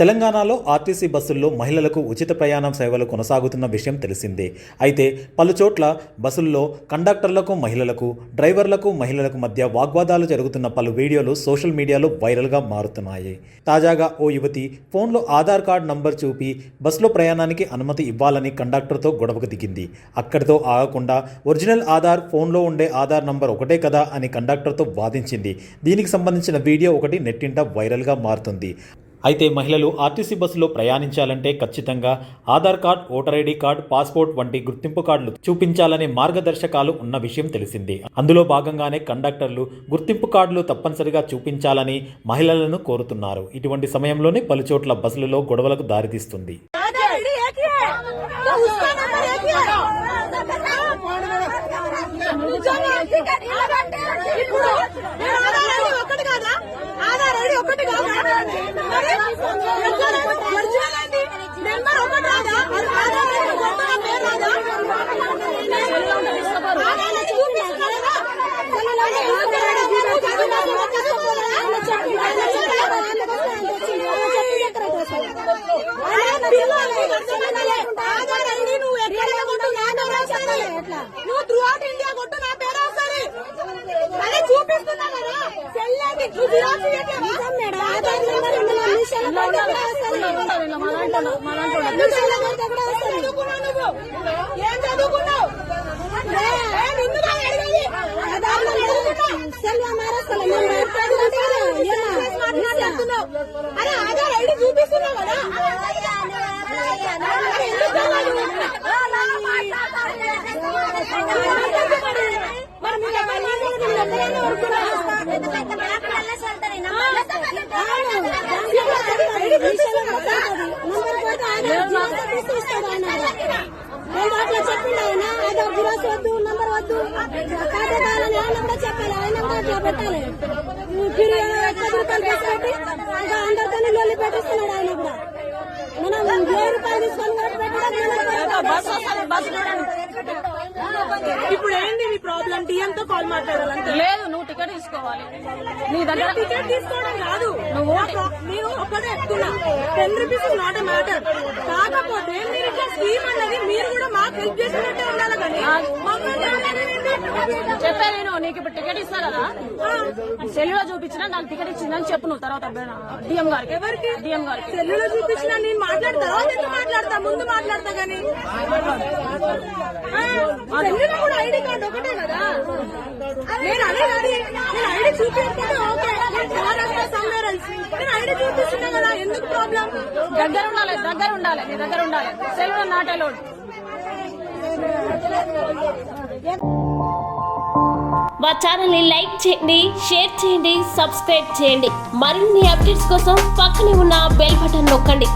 తెలంగాణలో ఆర్టీసీ బస్సుల్లో మహిళలకు ఉచిత ప్రయాణం సేవలు కొనసాగుతున్న విషయం తెలిసిందే. అయితే పలుచోట్ల బస్సుల్లో కండక్టర్లకు మహిళలకు, డ్రైవర్లకు మహిళలకు మధ్య వాగ్వాదాలు జరుగుతున్న పలు వీడియోలు సోషల్ మీడియాలో వైరల్గా మారుతున్నాయి. తాజాగా ఓ యువతి ఫోన్లో ఆధార్ కార్డు నంబర్ చూపి బస్సులో ప్రయాణానికి అనుమతి ఇవ్వాలని కండక్టర్తో గొడవకు దిగింది. అక్కడితో ఆగకుండా ఒరిజినల్ ఆధార్, ఫోన్లో ఉండే ఆధార్ నంబర్ ఒకటే కదా అని కండక్టర్తో వాదించింది. దీనికి సంబంధించిన వీడియో ఒకటి నెట్టింట వైరల్గా మారుతుంది. అయితే మహిళలు ఆర్టీసీ బస్సులో ప్రయాణించాలంటే ఖచ్చితంగా Aadhaar card, voter ID card, passport వంటి గుర్తింపు కార్డులు చూపించాలనే మార్గదర్శకాలు ఉన్న విషయం తెలిసిందే. అందులో భాగంగానే కండక్టర్లు గుర్తింపు కార్డులు తప్పనిసరిగా చూపించాలని మహిళలను కోరుతున్నారు. ఇటువంటి సమయంలోనే పలుచోట్ల బస్సులలో గొడవలకు దారితీస్తుంది. నువ్వు త్రూ అవుట్ ఇండియా కొట్టు, నా పేరు వస్తుంది. అదే చూపిస్తున్నా కదా చెల్లెకి ఏం చదువుకున్నావు? అరే ఆధార్ ఐడి చూపిస్తున్నావు కదా, అట్లా చెప్పిండు ఆయన. అదో గిరాస్ వద్దు, నంబర్ వద్దు, ఖాతా కావాలని ఆయన కూడా చెప్పాలి. ఆయన కూడా అట్లా పెట్టాలి. అందరితో లొల్లి పెట్టిస్తున్నాడు ఆయన కూడా. మనం 1000 రూపాయలు తీసుకొని ఇప్పుడు ఏంటి నీ ప్రాబ్లం? డిఎం తో కాల్ మాట్లాడాలంటే లేదు, నువ్వు టికెట్ తీసుకోవాలి. నీ దగ్గర టికెట్ తీసుకోవడం కాదు, నేను ఒక్కటే చెప్తున్నా. 10 rupees is not a matter. కాకపోతే మీరు ఇట్లా స్కీమ్ అనేది మీరు కూడా మాకు హెల్ప్ చేసినట్టే ఉండాలి. కానీ చెప్పే నేను నీకు ఇప్పుడు టికెట్ ఇస్తా కదా, సెల్లులో చూపించినా నాకు టికెట్ ఇచ్చిందని చెప్పు నువ్వు. తర్వాత డిఎం గారికి. ఎవరికి? డిఎం గారికి. సెల్లులో చూపించినా నేను మాట్లాడతా, మాట్లాడతా, ముందు మాట్లాడతా. కానీ సెల్లులో కూడా ఐడి కార్డు ఒకటే కదా. నేను ఐడి చూపించుకుంటే ఓకే, నేను ఐడి చూపిస్తున్నా కదా, ఎందుకు ప్రాబ్లం? దగ్గర ఉండాలి, నీ దగ్గర ఉండాలి. సెల్లులో నాట్ అలౌడ్. మా ఛానల్ ని లైక్ చేయండి, షేర్ చేయండి, సబ్స్క్రైబ్ చేయండి. మరిన్ని అప్డేట్స్ కోసం పక్కనే ఉన్న బెల్ బటన్ నొక్కండి.